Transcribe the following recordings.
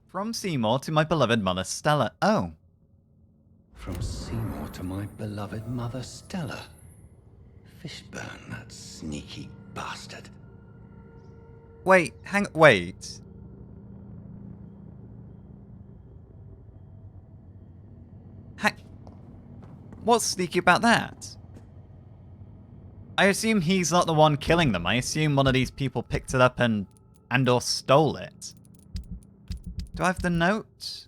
From Seymour to my beloved mother, Stella. Oh. From Seymour to my beloved mother, Stella. Fishburn, that sneaky bastard. Wait, wait. What's sneaky about that? I assume he's not the one killing them. I assume one of these people picked it up and or stole it. Do I have the note?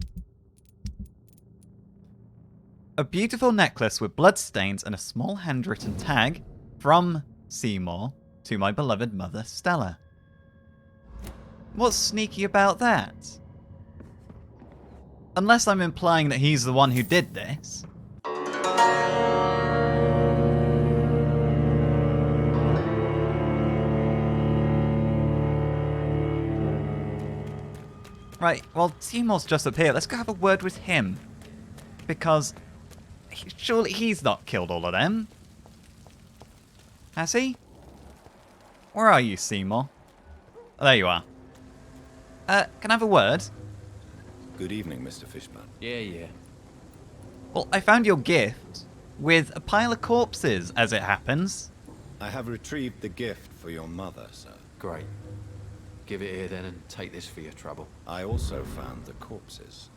A beautiful necklace with bloodstains and a small handwritten tag from Seymour to my beloved mother, Stella. What's sneaky about that? Unless I'm implying that he's the one who did this. Right, well, Seymour's just up here. Let's go have a word with him. Because surely he's not killed all of them. Has he? Where are you, Seymour? Oh, there you are. Can I have a word? Good evening, Mr. Fishburn. Yeah. Well, I found your gift with a pile of corpses, as it happens. I have retrieved the gift for your mother, sir. Great. Give it here then and take this for your trouble. I also found the corpses.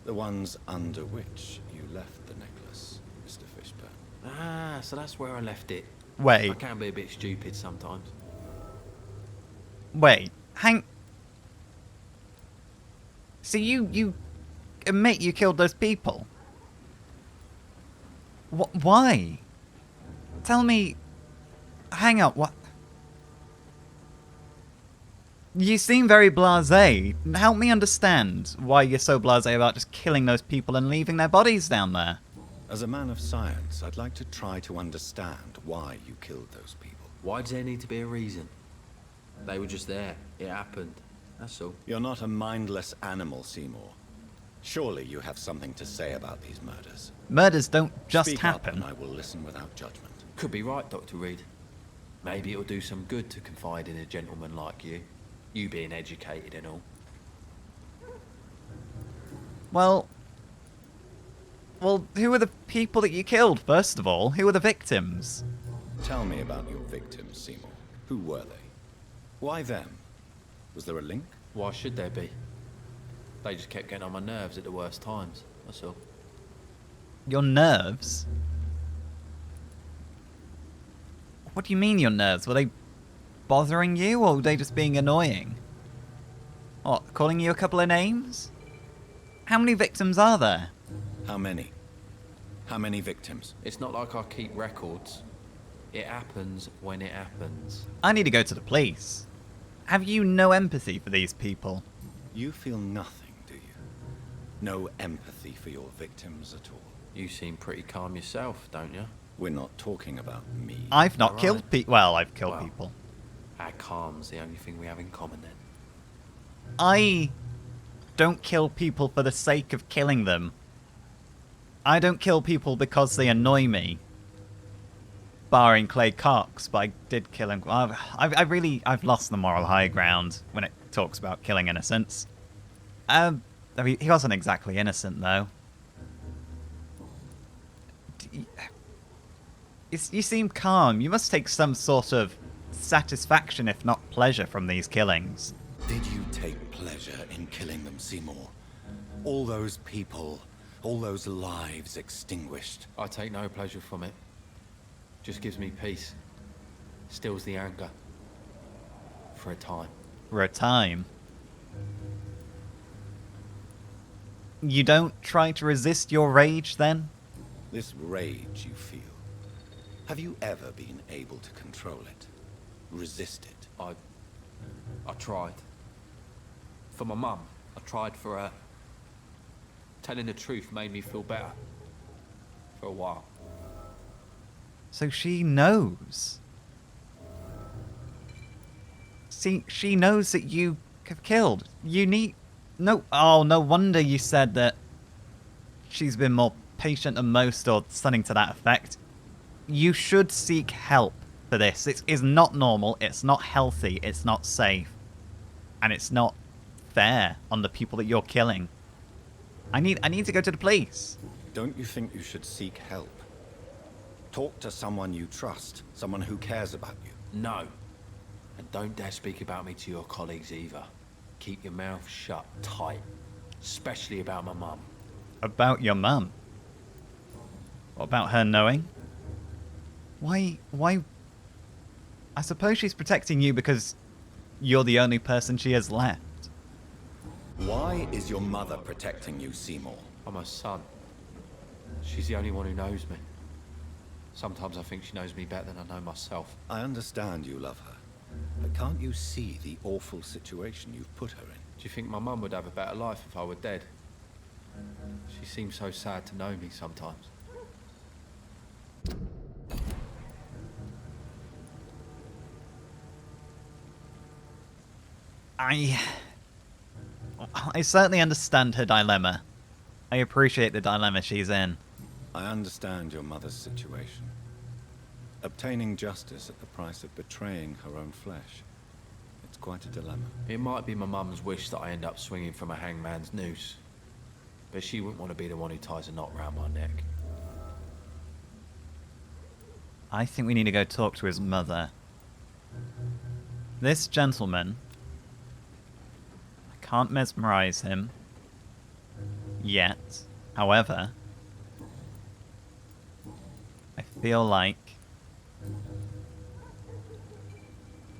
The ones under which you left the necklace, Mr. Fishburn. Ah, so that's where I left it. Wait. I can be a bit stupid sometimes. Wait. So you admit you killed those people? Why? Tell me... Hang up, what? You seem very blasé. Help me understand why you're so blasé about just killing those people and leaving their bodies down there. As a man of science, I'd like to try to understand why you killed those people. Why does there need to be a reason? They were just there. It happened. That's all. You're not a mindless animal, Seymour. Surely you have something to say about these murders. Murders don't just Speak happen. up and I will listen without judgment. Could be right, Dr. Reed. Maybe it'll do some good to confide in a gentleman like you. You being educated and all. Well, who are the people that you killed, first of all? Who are the victims? Tell me about your victims, Seymour. Who were they? Why them? Was there a link? Why should there be? They just kept getting on my nerves at the worst times, that's all. Your nerves? What do you mean your nerves? Were they bothering you, or were they just being annoying? What, calling you a couple of names? How many victims are there? How many? How many victims? It's not like I keep records. It happens when it happens. I need to go to the police. Have you no empathy for these people? You feel nothing, do you? No empathy for your victims at all? You seem pretty calm yourself, don't you? We're not talking about me. I've not Alright. killed people. Well, I've killed Well. people. Our calm's the only thing we have in common then. I don't kill people for the sake of killing them. I don't kill people because they annoy me. Barring Clay Cox, but I did kill him. I've lost the moral high ground when it talks about killing innocents. I mean, he wasn't exactly innocent, though. You seem calm. You must take some sort of satisfaction, if not pleasure, from these killings. Did you take pleasure in killing them, Seymour? All those people, all those lives extinguished. I take no pleasure from it. Just gives me peace. Stills the anger. For a time. For a time. You don't try to resist your rage, then? This rage you feel, have you ever been able to control it? Resist it? I tried. For my mum. I tried for her. Telling the truth made me feel better. For a while. So she knows. See, she knows that you have killed. You need... No, oh, no wonder you said that she's been more patient than most or something to that effect. You should seek help for this. It is not normal, it's not healthy, it's not safe. And it's not fair on the people that you're killing. I need to go to the police. Don't you think you should seek help? Talk to someone you trust, someone who cares about you. No. And don't dare speak about me to your colleagues either. Keep your mouth shut tight. Especially about my mum. About your mum? What about her knowing? Why? I suppose she's protecting you because you're the only person she has left. Why is your mother protecting you, Seymour? I'm her son. She's the only one who knows me. Sometimes I think she knows me better than I know myself. I understand you love her, but can't you see the awful situation you've put her in? Do you think my mum would have a better life if I were dead? She seems so sad to know me sometimes. I certainly understand her dilemma. I appreciate the dilemma she's in. I understand your mother's situation. Obtaining justice at the price of betraying her own flesh. It's quite a dilemma. It might be my mum's wish that I end up swinging from a hangman's noose. But she wouldn't want to be the one who ties a knot round my neck. I think we need to go talk to his mother. This gentleman... I can't mesmerize him. Yet. However... I feel like...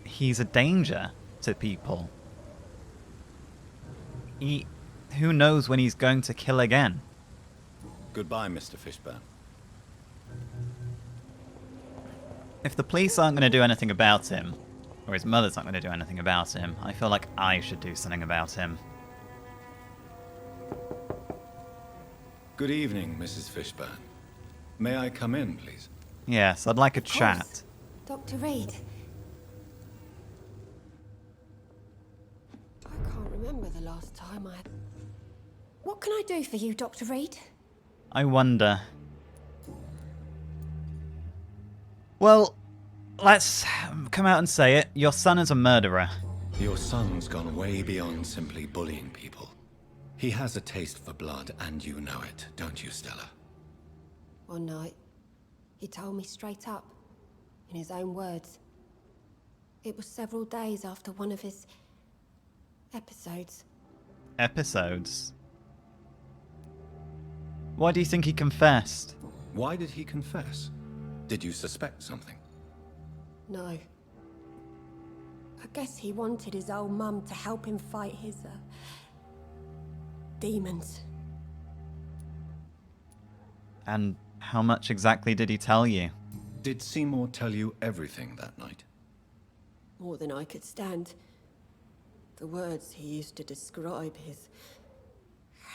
he's a danger to people. Who knows when he's going to kill again? Goodbye, Mr. Fishburn. If the police aren't going to do anything about him, or his mother's not going to do anything about him, I feel like I should do something about him. Good evening, Mrs. Fishburn. May I come in, please? Yes, I'd like a Of course. chat. Dr. Reed. I can't remember the last time I... What can I do for you, Dr. Reed? I wonder. Well, let's come out and say it. Your son is a murderer. Your son's gone way beyond simply bullying people. He has a taste for blood, and you know it, don't you, Stella? One night, he told me straight up, in his own words. It was several days after one of his... episodes. Episodes? Why do you think he confessed? Why did he confess? Did you suspect something? No. I guess he wanted his old mum to help him fight his, demons. And how much exactly did he tell you? Did Seymour tell you everything that night? More than I could stand. The words he used to describe his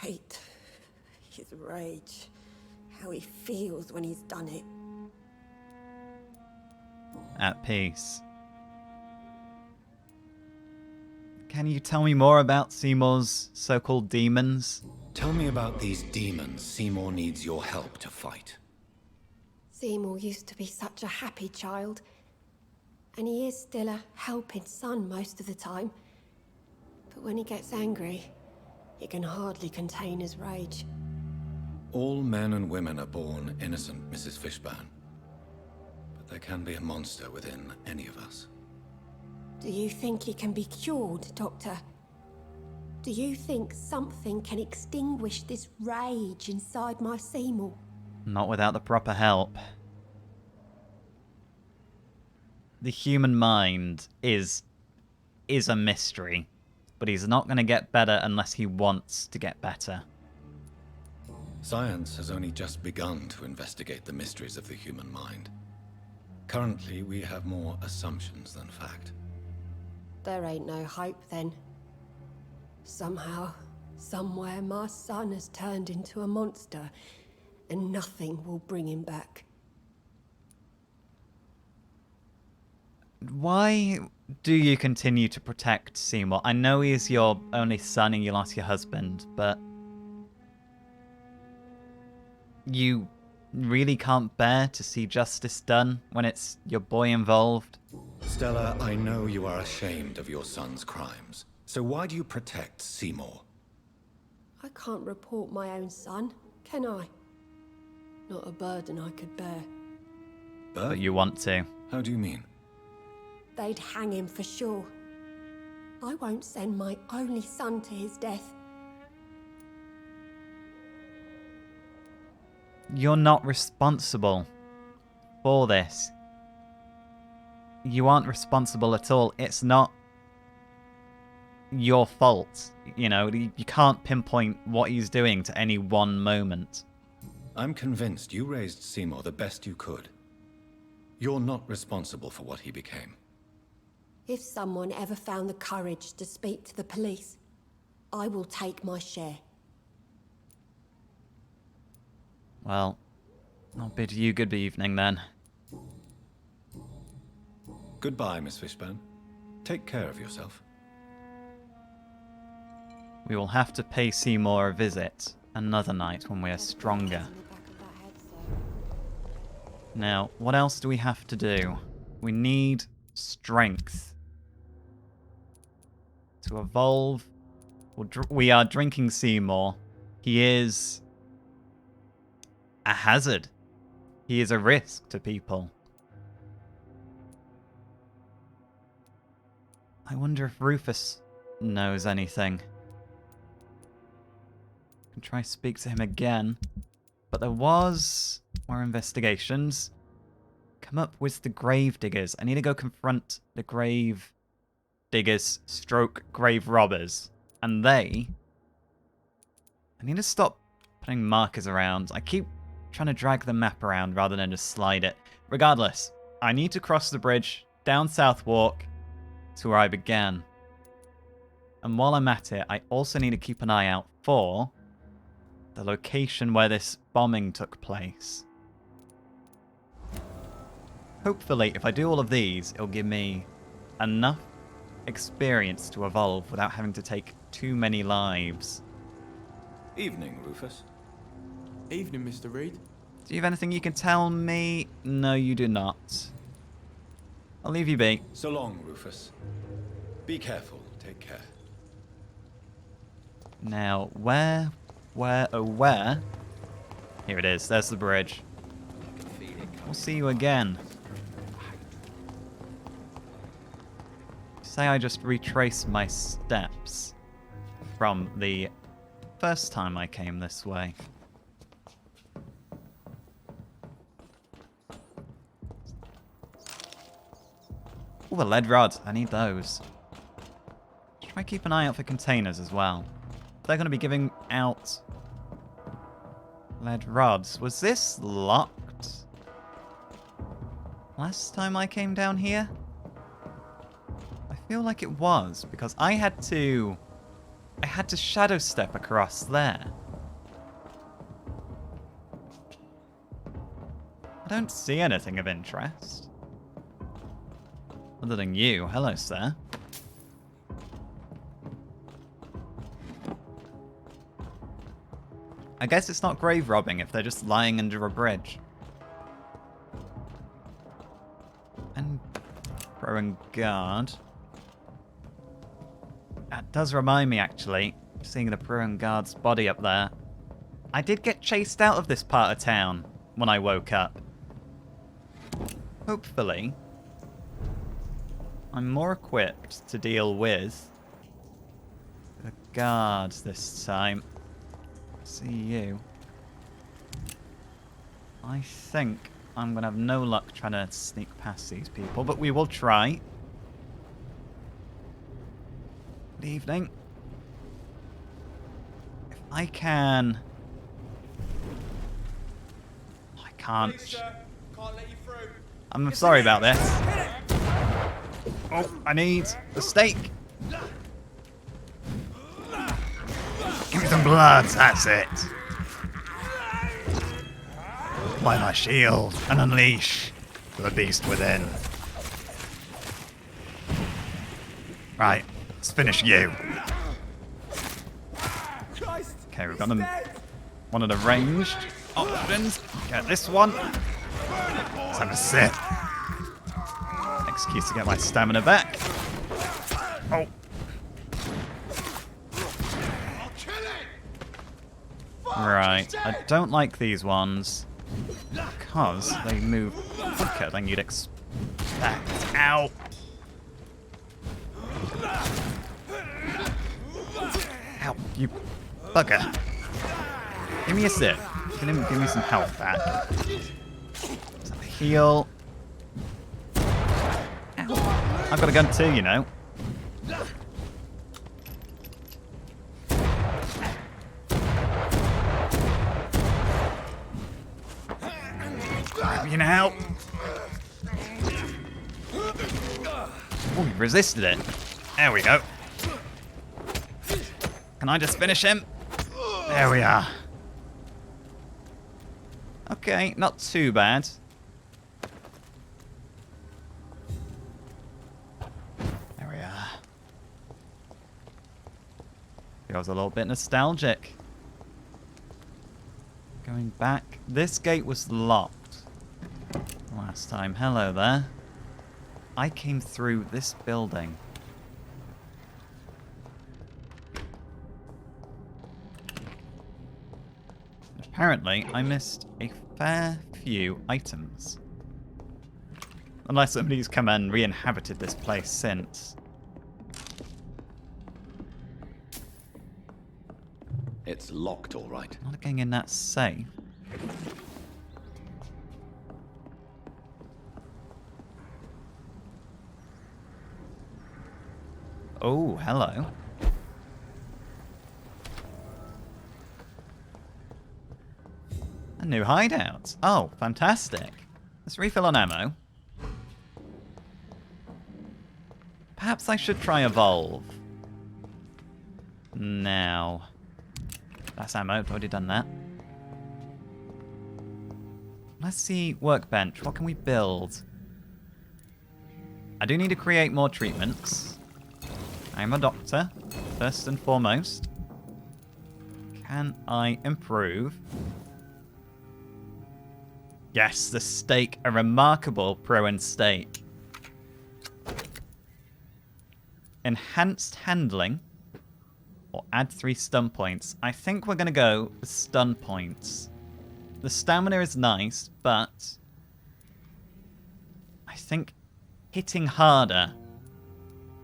hate, his rage, how he feels when he's done it. At peace. Can you tell me more about Seymour's so-called demons? Tell me about these demons Seymour needs your help to fight. Seymour used to be such a happy child. And he is still a helping son most of the time. But when he gets angry, he can hardly contain his rage. All men and women are born innocent, Mrs. Fishburn. But there can be a monster within any of us. Do you think he can be cured, Doctor? Do you think something can extinguish this rage inside my Seymour? Not without the proper help. The human mind is a mystery, but he's not going to get better unless he wants to get better. Science has only just begun to investigate the mysteries of the human mind. Currently, we have more assumptions than fact. There ain't no hope then. Somehow, somewhere, my son has turned into a monster, and nothing will bring him back. Why do you continue to protect Seymour? I know he's your only son and you lost your husband, but... you really can't bear to see justice done when it's your boy involved? Stella, I know you are ashamed of your son's crimes. So why do you protect Seymour? I can't report my own son, can I? Not a burden I could bear. But you want to. How do you mean? They'd hang him for sure. I won't send my only son to his death. You're not responsible for this. You aren't responsible at all. It's not your fault. You know, you can't pinpoint what he's doing to any one moment. I'm convinced you raised Seymour the best you could. You're not responsible for what he became. If someone ever found the courage to speak to the police, I will take my share. Well, I'll bid you good evening then. Goodbye, Miss Fishburn. Take care of yourself. We will have to pay Seymour a visit another night when we are stronger. Now, what else do we have to do? We need strength. To evolve, we are drinking Seymour. He is a hazard. He is a risk to people. I wonder if Rufus knows anything. I can try speak to him again. But there was more investigations. Come up with the grave diggers. I need to go confront the grave diggers stroke grave robbers. And I need to stop putting markers around. I keep trying to drag the map around rather than just slide it. Regardless, I need to cross the bridge down South Walk to where I began. And while I'm at it, I also need to keep an eye out for the location where this bombing took place. Hopefully, if I do all of these, it'll give me enough experience to evolve without having to take too many lives. Evening, Rufus. Evening, Mr. Reed. Do you have anything you can tell me? No, you do not. I'll leave you be. So long, Rufus. Be careful. Take care. Now, where? Here it is. There's the bridge. We'll see you again. Say I just retrace my steps from the first time I came this way. Ooh, a lead rod. I need those. Try keep an eye out for containers as well. They're going to be giving out lead rods. Was this locked last time I came down here? I feel like it was, because I had to shadow step across there. I don't see anything of interest. Other than you. Hello, sir. I guess it's not grave robbing if they're just lying under a bridge. And throwing guard. That does remind me, actually, seeing the Bruin guard's body up there. I did get chased out of this part of town when I woke up. Hopefully, I'm more equipped to deal with the guards this time. See you. I think I'm going to have no luck trying to sneak past these people, but we will try. Good evening. If I can... I can't. Please, sir. Can't let you through. I'm sorry about this. Oh, I need the steak. Give me some blood, that's it. Apply my shield and unleash the beast within. Right, let's finish you. Okay, we've got them. One of the ranged options. Get this one. Let's have a sip. Excuse to get my stamina back. Oh. Right, I don't like these ones. Because they move quicker than you'd expect. Ow! Ow, you bugger. Give me a sip. Give me some health back. Heal. Ow. I've got a gun too, you know. You know. Oh, he resisted it. There we go. Can I just finish him? There we are. Okay, not too bad. There we are. Feels a little bit nostalgic. Going back. This gate was locked last time. Hello there. I came through this building. Apparently, I missed a fair few items. Unless somebody's come and re-inhabited this place since. It's locked, all right. Not getting in that safe. Oh, hello. A new hideout. Oh, fantastic. Let's refill on ammo. Perhaps I should try evolve. Now. That's ammo, I've already done that. Let's see, workbench. What can we build? I do need to create more treatments. I'm a doctor, first and foremost. Can I improve? Yes, the steak, a remarkable pro-in steak. Enhanced handling, or add 3 stun points. I think we're going to go with stun points. The stamina is nice, but I think hitting harder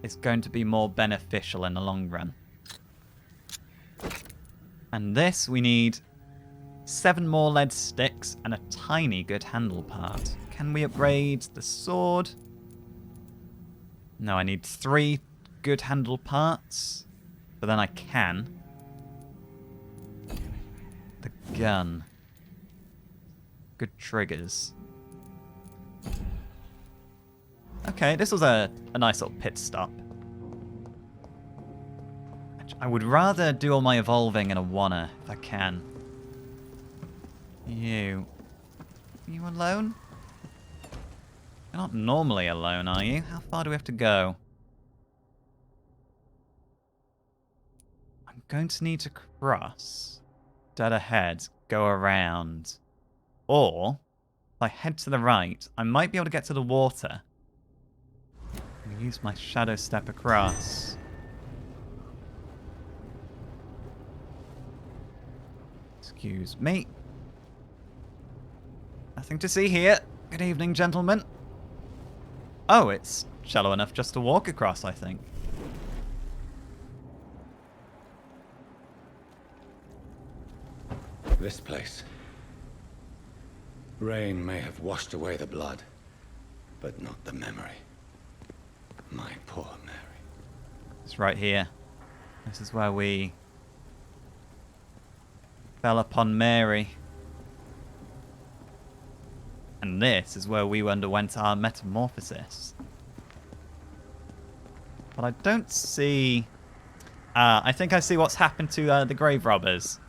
is going to be more beneficial in the long run. And this, we need 7 more lead sticks and a tiny good handle part. Can we upgrade the sword? No, I need 3 good handle parts. But then I can. The gun. Good triggers. Okay, this was a nice little pit stop. I would rather do all my evolving in a wanna, if I can. You. Are you alone? You're not normally alone, are you? How far do we have to go? I'm going to need to cross. Dead ahead, go around. Or, if I head to the right, I might be able to get to the water. I'm gonna use my shadow step across. Excuse me. Nothing to see here. Good evening, gentlemen. Oh, it's shallow enough just to walk across, I think. This place. Rain may have washed away the blood, but not the memory. My poor Mary. It's right here. This is where we fell upon Mary. And this is where we underwent our metamorphosis. But I don't see... I think I see what's happened to the grave robbers.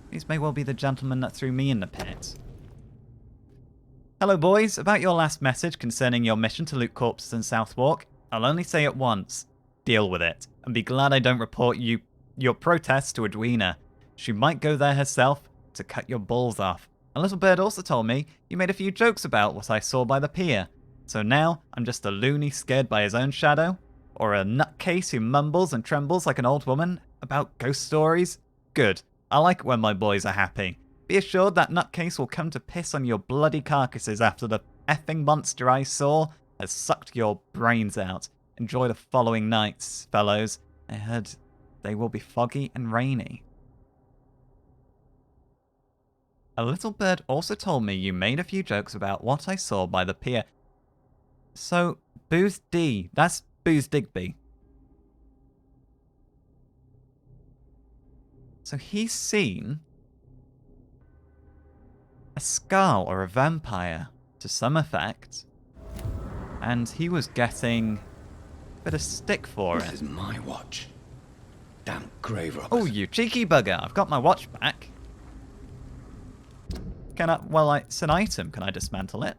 These may well be the gentlemen that threw me in the pit. Hello boys, about your last message concerning your mission to loot corpses in Southwark, I'll only say it once. Deal with it, and be glad I don't report your protest to Edwina. She might go there herself to cut your balls off. A little bird also told me you made a few jokes about what I saw by the pier. So now I'm just a loony scared by his own shadow? Or a nutcase who mumbles and trembles like an old woman about ghost stories? Good. I like it when my boys are happy. Be assured that nutcase will come to piss on your bloody carcasses after the effing monster I saw has sucked your brains out. Enjoy the following nights, fellows. I heard they will be foggy and rainy. A little bird also told me you made a few jokes about what I saw by the pier. So, Booth D, that's Booth Digby. So he's seen a skull or a vampire to some effect, and he was getting a bit of stick for This it. is my watch. Damn grave robbers. Oh, you cheeky bugger! I've got my watch back. Can I? Well, it's an item. Can I dismantle it?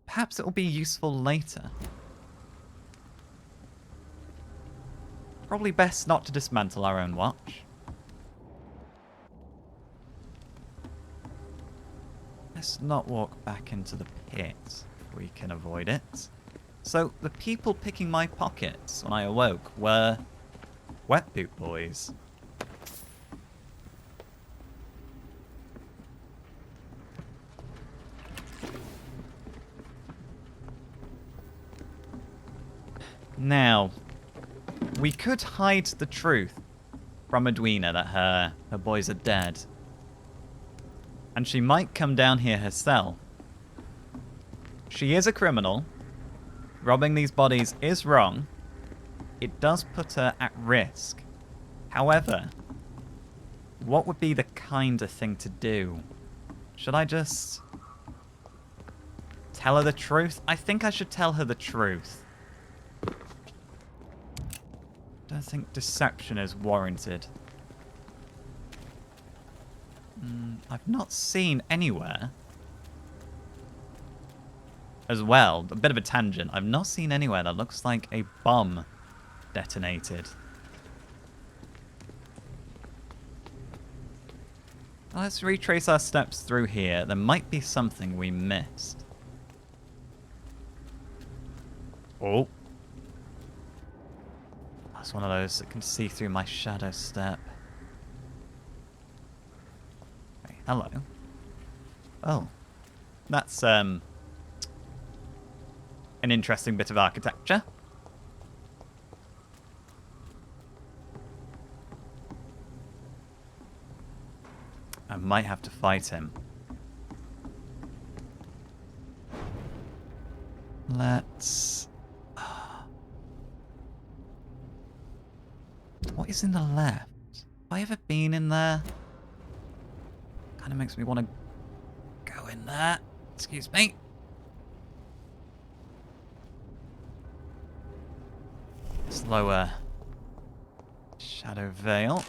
Perhaps it will be useful later. Probably best not to dismantle our own watch. Let's not walk back into the pit if we can avoid it. So, the people picking my pockets when I awoke were wet boot boys. Now, we could hide the truth from Edwina that her boys are dead. And she might come down here herself. She is a criminal. Robbing these bodies is wrong. It does put her at risk. However, what would be the kinder thing to do? Should I just tell her the truth? I think I should tell her the truth. Don't think deception is warranted. I've not seen anywhere. As well, a bit of a tangent. I've not seen anywhere that looks like a bomb detonated. Let's retrace our steps through here. There might be something we missed. Oh. That's one of those that can see through my shadow step. Hey, hello. Oh. That's, an interesting bit of architecture. I might have to fight him. Let's... What is in the left? Have I ever been in there? Kind of makes me want to go in there. Excuse me. Let's lower Shadow Veil.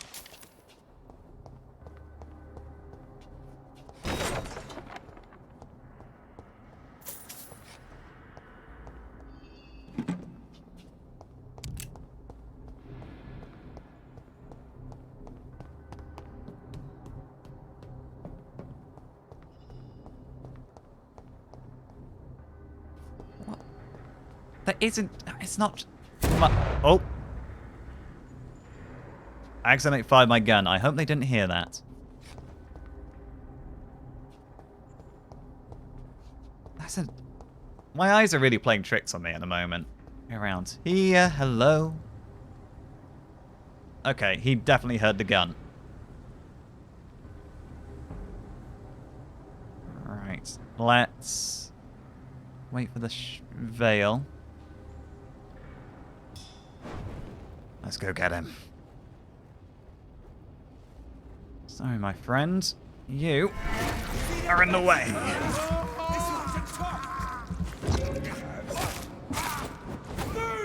There isn't... It's not... Oh! I accidentally fired my gun. I hope they didn't hear that. That's a... My eyes are really playing tricks on me at the moment. Around here. Hello. Okay, he definitely heard the gun. Right. Let's... wait for the veil. Let's go get him. Sorry, my friend. You are in the way.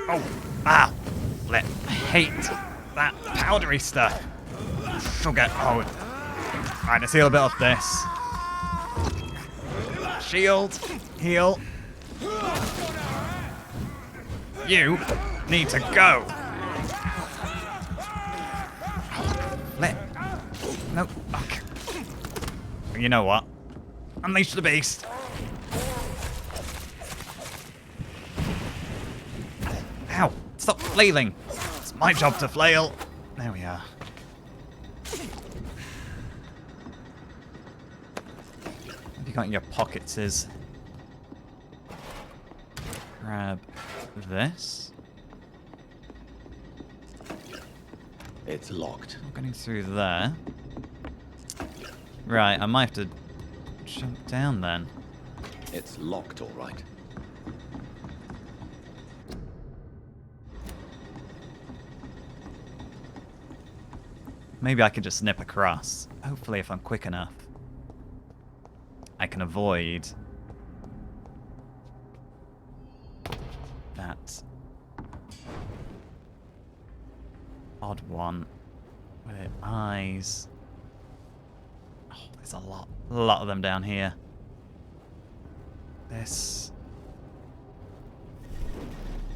Oh, ah. I hate that powdery stuff. Sugar. Oh. Right, let's heal a bit of this. Shield. Heal. You need to go. No. Okay. You know what? Unleash the beast. Ow. Stop flailing. my job to flail. There we are. What have you got in your pockets is... Grab this. It's locked. Not getting through there. Right, I might have to jump down then. It's locked, all right. Maybe I can just snip across. Hopefully, if I'm quick enough, I can avoid that odd one with eyes. Oh, there's a lot of them down here. This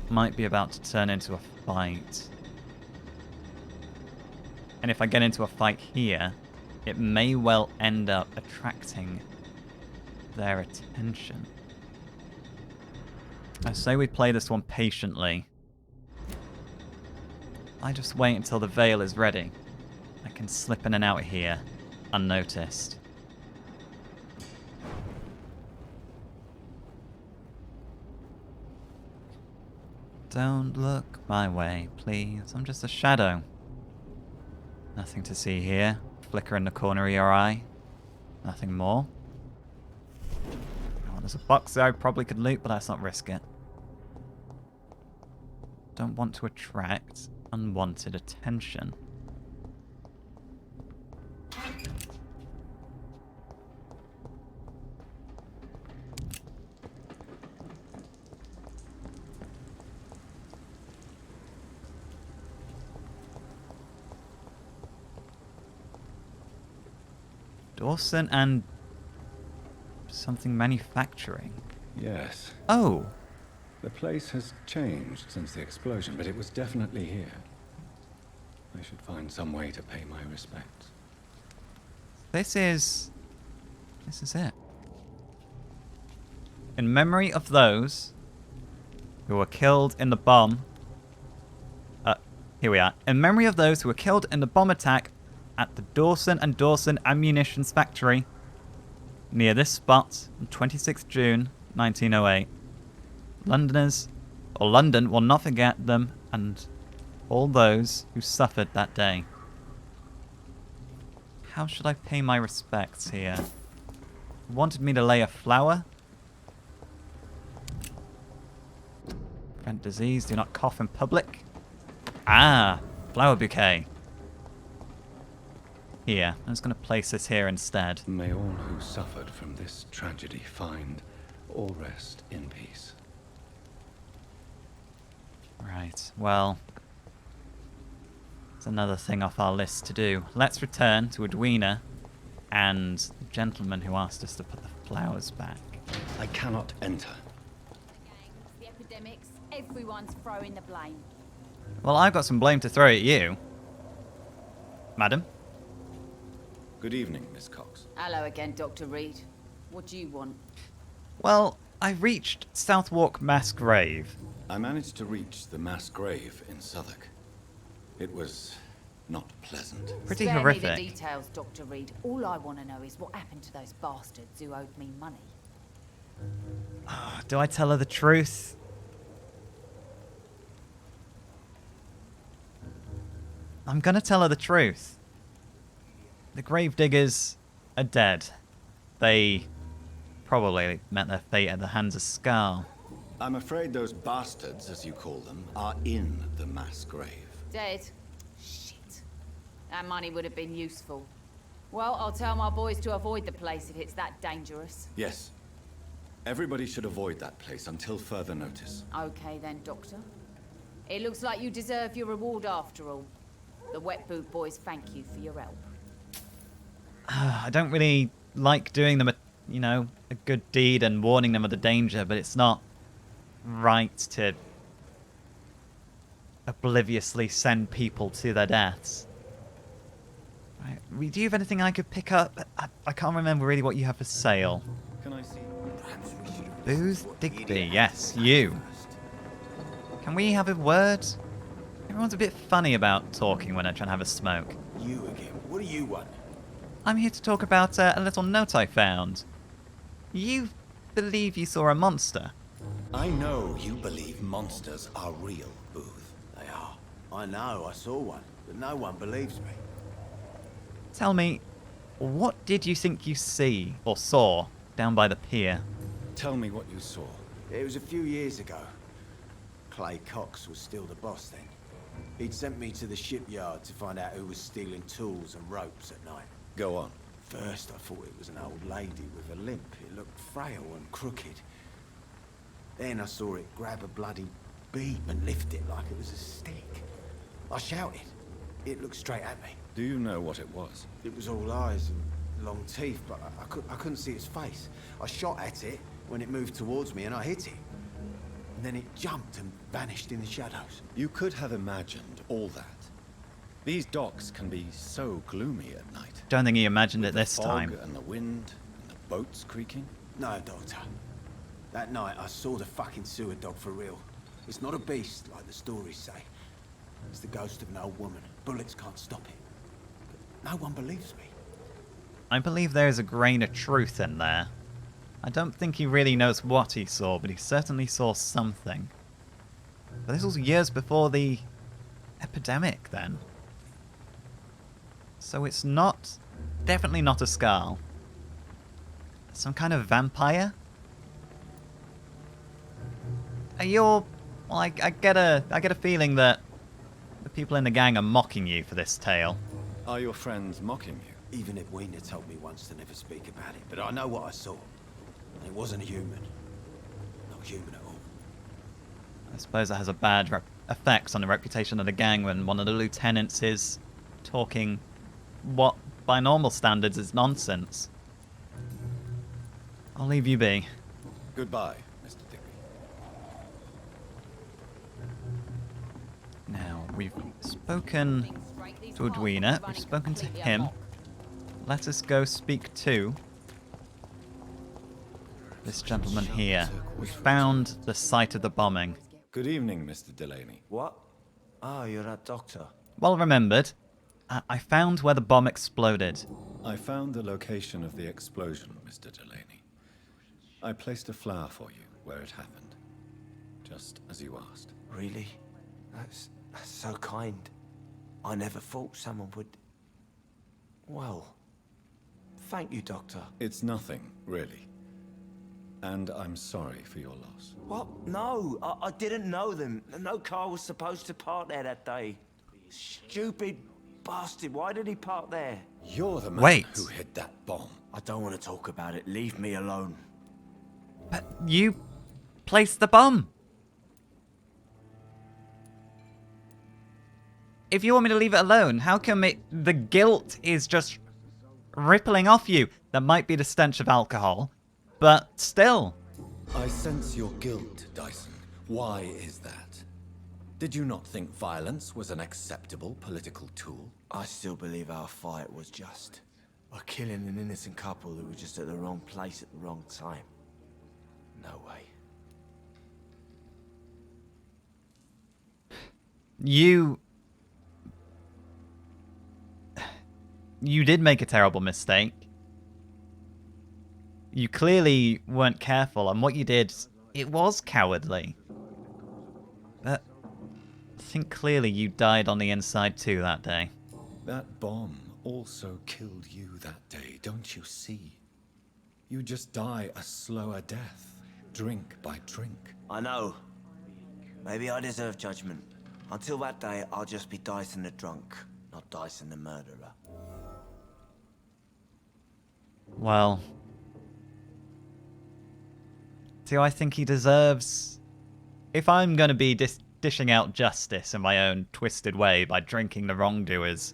might be about to turn into a fight. And if I get into a fight here, it may well end up attracting their attention. I say we play this one patiently. I just wait until the veil is ready. I can slip in and out here, unnoticed. Don't look my way, please. I'm just a shadow. Nothing to see here. Flicker in the corner of your eye. Nothing more. Oh, there's a box there I probably could loot, but let's not risk it. Don't want to attract unwanted attention. Dawson and something manufacturing. Yes. Oh, The place has changed since the explosion, but it was definitely here. I should find some way to pay my respects. this is it. In memory of those who were killed in the bomb. Here we are. In memory of those who were killed in the bomb attack at the Dawson and Dawson Ammunitions Factory near this spot on 26th June 1908. London will not forget them and all those who suffered that day. How should I pay my respects here? Wanted me to lay a flower? Prevent disease, do not cough in public. Ah, flower bouquet. Here, I'm just going to place this here instead. May all who suffered from this tragedy find all rest in peace. Right, well, it's another thing off our list to do. Let's return to Edwina and the gentleman who asked us to put the flowers back. I cannot enter. The epidemics, everyone's throwing the blame. Well, I've got some blame to throw at you, madam. Good evening, Miss Cox. Hello again, Dr. Reed. What do you want? Well, I reached Southwark Mass Grave. I managed to reach the mass grave in Southwark. It was not pleasant. Pretty Spare horrific. me the details, Dr. Reed. All I want to know is what happened to those bastards who owed me money. Do I tell her the truth? I'm gonna tell her the truth. The gravediggers are dead. They probably met their fate at the hands of Scarl. I'm afraid those bastards, as you call them, are in the mass grave. Dead? Shit. That money would have been useful. Well, I'll tell my boys to avoid the place if it's that dangerous. Yes. Everybody should avoid that place until further notice. Okay then, Doctor. It looks like you deserve your reward after all. The Wet Boot boys thank you for your help. I don't really like doing them a good deed and warning them of the danger, but it's not right to obliviously send people to their deaths. Right. Do you have anything I could pick up? I can't remember really what you have for sale. Can I see? Perhaps we should have Booth Digby, yes, you. Can we have a word? Everyone's a bit funny about talking when I try and have a smoke. You again. What do you want? I'm here to talk about a little note I found. You believe you saw a monster. I know you believe monsters are real, Booth. They are. I know, I saw one, but no one believes me. Tell me, what did you think you see or saw down by the pier? Tell me what you saw. It was a few years ago. Clay Cox was still the boss then. He'd sent me to the shipyard to find out who was stealing tools and ropes at night. Go on. First, I thought it was an old lady with a limp. It looked frail and crooked. Then I saw it grab a bloody beam and lift it like it was a stick. I shouted. It looked straight at me. Do you know what it was? It was all eyes and long teeth, but I couldn't see its face. I shot at it when it moved towards me and I hit it. And then it jumped and vanished in the shadows. You could have imagined all that. These docks can be so gloomy at night. Don't think he imagined With it the this fog time. and the wind and the boats creaking. No, Doctor. That night I saw the fucking sewer dog for real. It's not a beast like the stories say. It's the ghost of an old woman. Bullets can't stop it. But no one believes me. I believe there is a grain of truth in there. I don't think he really knows what he saw, but he certainly saw something. But this was years before the epidemic then. So it's not... definitely not a Scarl. Some kind of vampire? You're... well, I get a feeling that the people in the gang are mocking you for this tale. Are your friends mocking you? Even Edwina told me once to never speak about it, but I know what I saw. It wasn't a human. Not human at all. I suppose that has a bad effect on the reputation of the gang when one of the lieutenants is talking what, by normal standards, is nonsense. I'll leave you be. Goodbye, Mr. Digby. Now, we've spoken to Edwina, we've spoken to him. Let us go speak to this gentleman here. We found the site of the bombing. Good evening, Mr. Delaney. What? Oh, you're that doctor. Well remembered. I found where the bomb exploded. I found the location of the explosion, Mr. Delaney. I placed a flower for you where it happened, just as you asked. Really? That's so kind. I never thought someone would... Well, thank you, Doctor. It's nothing, really. And I'm sorry for your loss. What? No, I didn't know them. No car was supposed to park there that day. Stupid bastard, why did he park there? You're the man Wait. who hid that bomb. I don't want to talk about it. Leave me alone. But you placed the bomb. If you want me to leave it alone, how come the guilt is just rippling off you? That might be the stench of alcohol, but still. I sense your guilt, Dyson. Why is that? Did you not think violence was an acceptable political tool? I still believe our fight was just. By killing an innocent couple who were just at the wrong place at the wrong time. No way. You did make a terrible mistake. You clearly weren't careful, and what you did, it was cowardly. But I think clearly you died on the inside too that day. That bomb also killed you that day, don't you see? You just die a slower death, drink by drink. I know. Maybe I deserve judgment. Until that day, I'll just be Dyson the drunk, not Dyson the murderer. Well, do I think he deserves... If I'm going to be dishing out justice in my own twisted way by drinking the wrongdoers,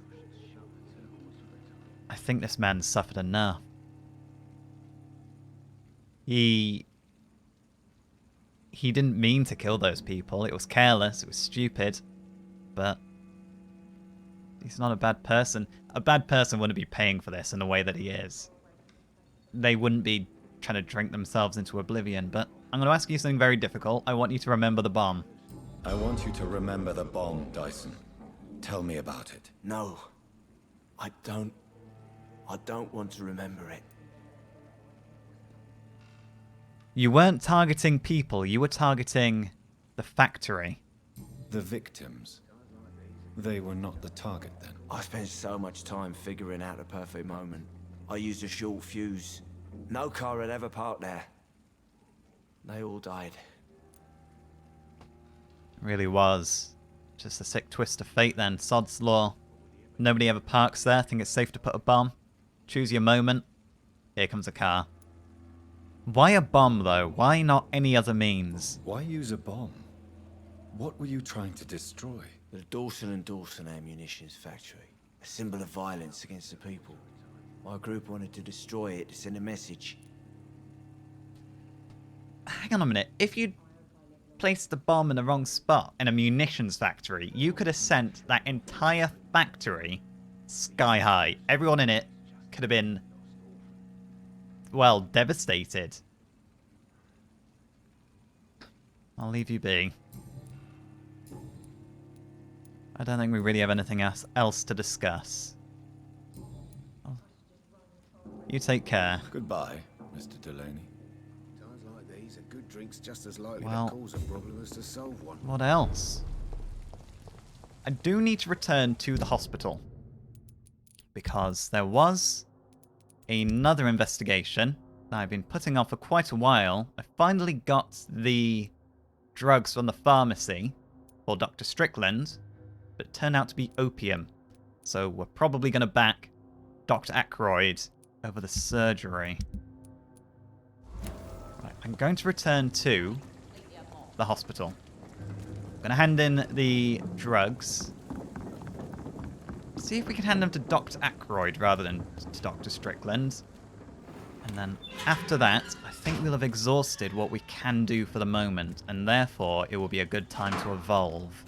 I think this man suffered enough. He didn't mean to kill those people. It was careless, it was stupid, but he's not a bad person. A bad person wouldn't be paying for this in the way that he is. They wouldn't be trying to drink themselves into oblivion, but I'm going to ask you something very difficult. I want you to remember the bomb. I want you to remember the bomb, Dyson. Tell me about it. No. I don't want to remember it. You weren't targeting people, you were targeting the factory. The victims. They were not the target then. I spent so much time figuring out the perfect moment. I used a short fuse. No car had ever parked there. They all died. Really was. Just a sick twist of fate then. Sod's law. Nobody ever parks there. Think it's safe to put a bomb. Choose your moment. Here comes a car. Why a bomb though? Why not any other means? Why use a bomb? What were you trying to destroy? The Dawson and Dawson ammunitions factory. A symbol of violence against the people. My group wanted to destroy it to send a message. Hang on a minute. If you'd placed the bomb in the wrong spot in a munitions factory, you could have sent that entire factory sky high. Everyone in it could have been, well, devastated. I'll leave you be. I don't think we really have anything else to discuss. You take care. Goodbye, Mr. Delaney. Times like these, a good drink's just as likely Well, to cause a problem as to solve one. What else? I do need to return to the hospital. Because there was another investigation that I've been putting off for quite a while. I finally got the drugs from the pharmacy for Dr. Strickland, but it turned out to be opium. So we're probably going to back Dr. Aykroyd over the surgery. Right, I'm going to return to the hospital. I'm going to hand in the drugs. See if we can hand them to Dr. Aykroyd rather than to Dr. Strickland. And then after that, I think we'll have exhausted what we can do for the moment, and therefore it will be a good time to evolve.